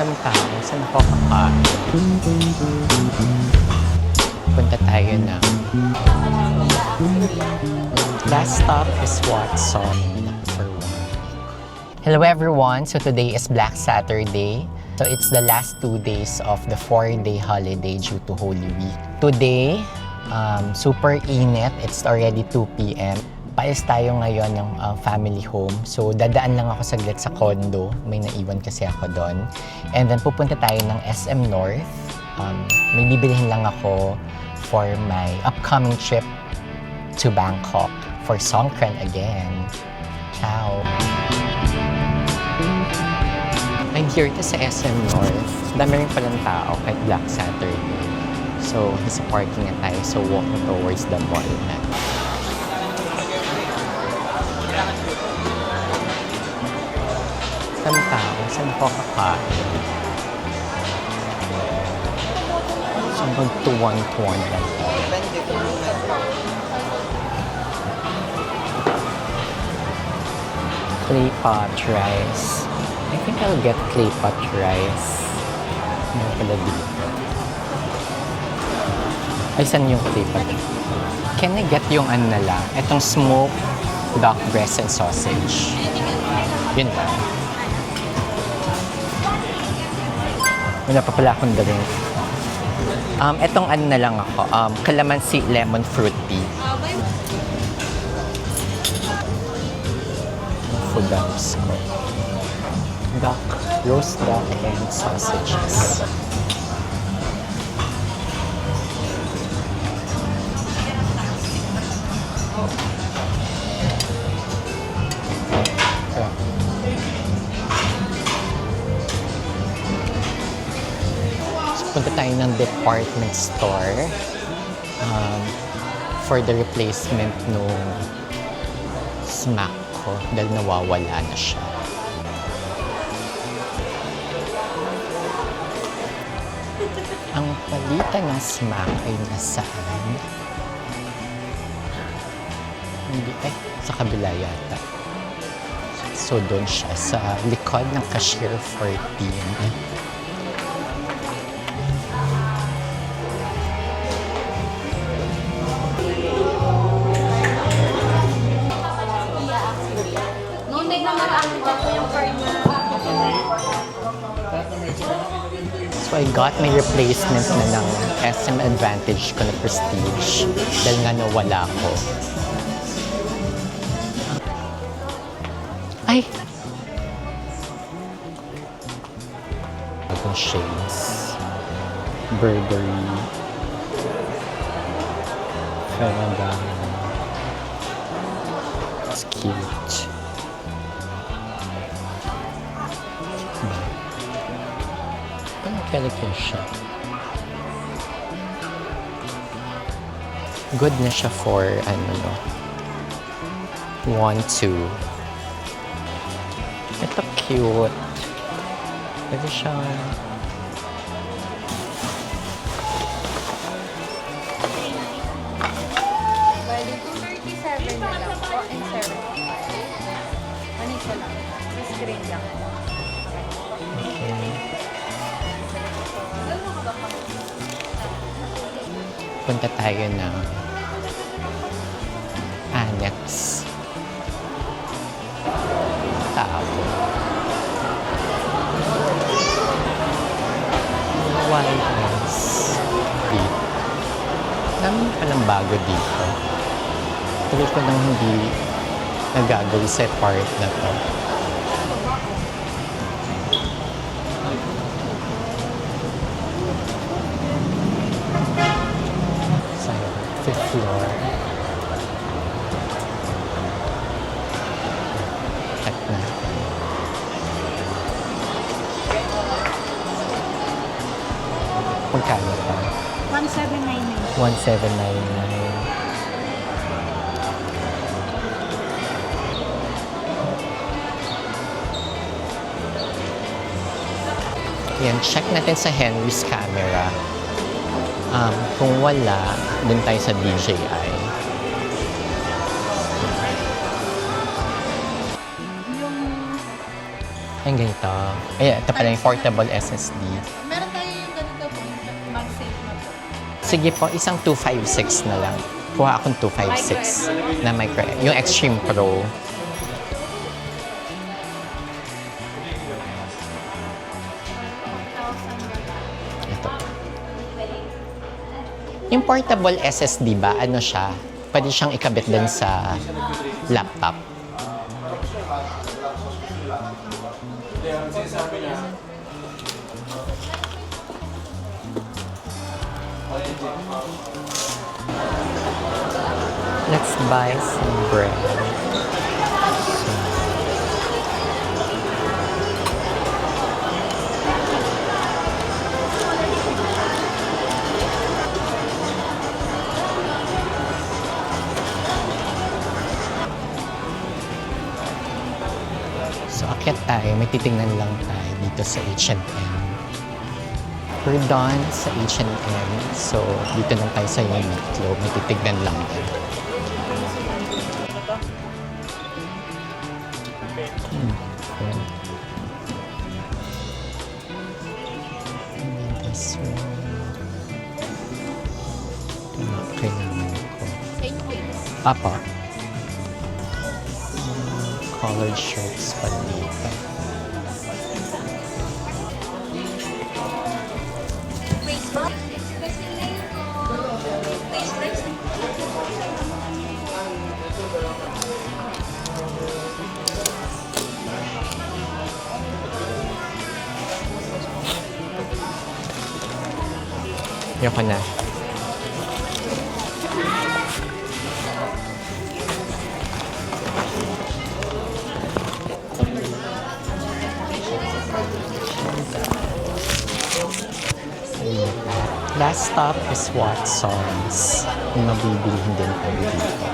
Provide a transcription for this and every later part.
Saan tayo? Saan ako kakain? Punta tayo ng last stop is Watson. For 1 week. Hello everyone! So today is Black Saturday. So it's the last 2 days of the 4-day holiday due to Holy Week. Today, super init. It's already 2 p.m. Paalis tayo ngayon ng family home. So, dadaan lang ako saglit sa condo. May naiwan kasi ako doon. And then, pupunta tayo ng SM North. May bibilihin lang ako for my upcoming trip to Bangkok for Songkran again. Ciao! I'm here to sa SM North. Dami rin palang tao kahit Black Saturday. So, nasa parking na tayo. So, walking towards the mall na. Saan tao? Saan ako kakain? So, magtuwan-tuwan lang tayo. Clay pot rice. I think I'll get clay pot rice. Ano pala dito? Ay, saan yung clay pot? Can I get yung ano na lang? Itong smoked duck breast and sausage. Yun lang. Wala pa pala akong drink. Etong ano na lang ako, calamansi lemon fruit tea. Food items ko. Duck, roast duck, and sausages. Punta tayo ng department store for the replacement no smack ko dahil nawawala na siya. Ang palitan ng smack ay nasaan? Hindi, sa kabila yata. So doon siya sa likod ng cashier 14. So I got my replacement na ng SM Advantage ko na Prestige dahil nga nawala ko. Ay! Bagong shades. Burberry. Ferragamo. It's cute. Calico siya. Good na siya for, 1, 2. Ito cute. Pwede siyang... Bali, 237 na lang po and 75. Manig ko lang. Sa screen lang. Punta tayo ng Annex. Tao. Wildness. Dito. Dami palang bago dito. Tuloy ko nang hindi nagagawin sa part na to. Floor. At na. Magkano pa? 1799. 1799. Yan, check natin sa Henry's camera. Kung wala, dun tayo sa DJI. Yung ganito. Ay, ito pala yung portable SSD. Meron tayo yung ganito po, mag-save na po. Sige po, isang 256 na lang. Kuha akong 256 na micro. Yung Extreme Pro. Ito. Yung portable SSD ba, ano siya? Pwede siyang ikabit din sa laptop. Let's buy some bread. So, akyat tayo. May titingnan lang tayo dito sa H&M. We're done sa H&M. So, dito lang tayo sa Uniqlo. May titignan lang tayo. Cool. And then this one. Ito na, kailangan ko. Same place. Apa. Collared shirts pa dito. Ayoko na. Last stop is Watson's. May mabibilihin din tayo dito.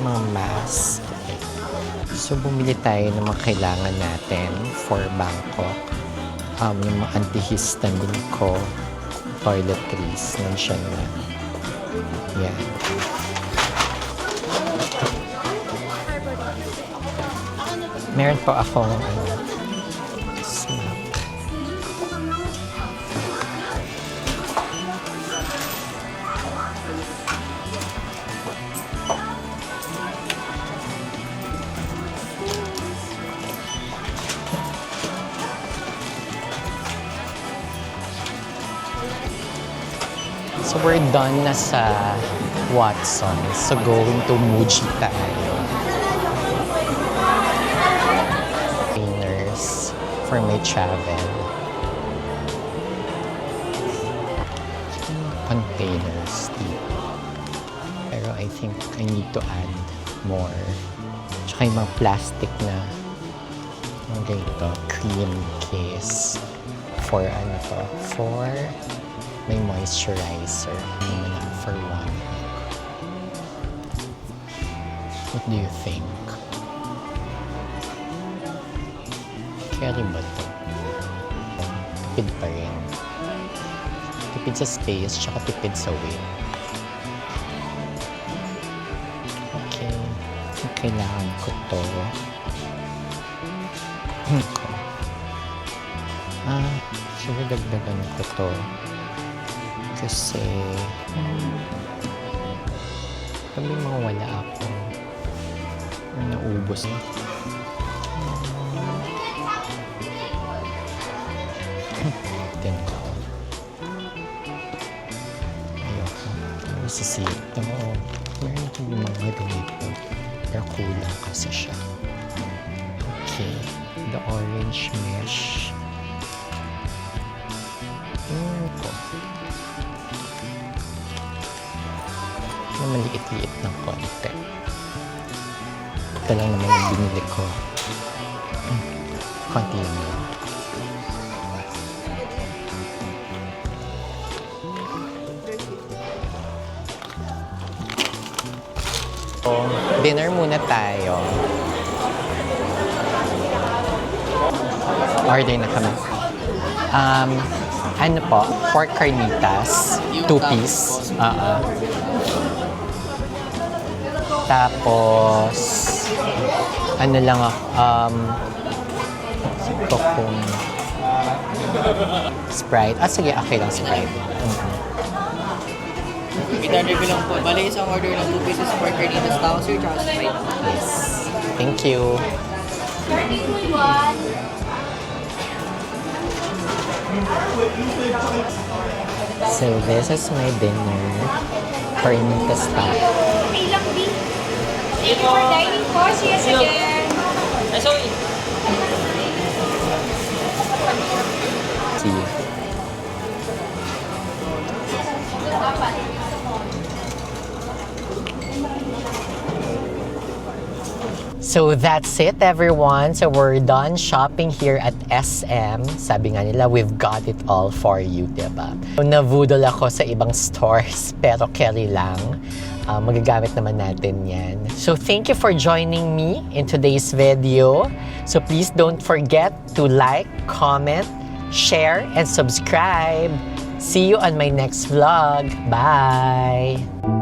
Mga mask. Okay. So, bumili tayo ng mga kailangan natin for Bangkok. Yung mga antihistamine ko, toiletries, nandiyan na. Yan. Meron po akong snack. So we're done na sa Watson's. So going to Muji tayo. Containers for my travel. Containers dito. Pero I think I need to add more. Tsaka yung mga plastic na mga ganito, cream case for ano to, for may moisturizer. Naman ako for 1 week. What do you think? Carry ba to? Tipid pa rin. Tipid sa space, tsaka tipid sa weight. Okay. Kailangan ko to. Siguro dagdagan ko to. Kasi kami mga wala ako. Naubos na. Then ko. Ayoko. Masisito. Meron akong mga ganito. Pero kulang kasi siya. Okay. The orange mesh. Ko. Na maliit-liit ng konti. Ito lang naman yung binili ko. Konti lang yun. So, dinner muna tayo. Order na kami. Ano po? Pork carnitas. 2-piece. Tapos, Ano lang ako, ko kung Sprite. Sige, okay lang Sprite. Kita-review lang po. Bali, isang order ng 2 pieces for Carnitas Tao, sir, tsaka Sprite. Yes. Thank you. So this is my dinner. Carnitas Tao. Ilang B. Thank you for dining po. See us again. Ay, sorry. See you. So that's it, everyone. So we're done shopping here at SM. Sabi nga nila, we've got it all for you, diba? Navoodle ako sa ibang stores, pero carry lang. Magagamit naman natin yan. So thank you for joining me in today's video. So please don't forget to like, comment, share, and subscribe. See you on my next vlog. Bye!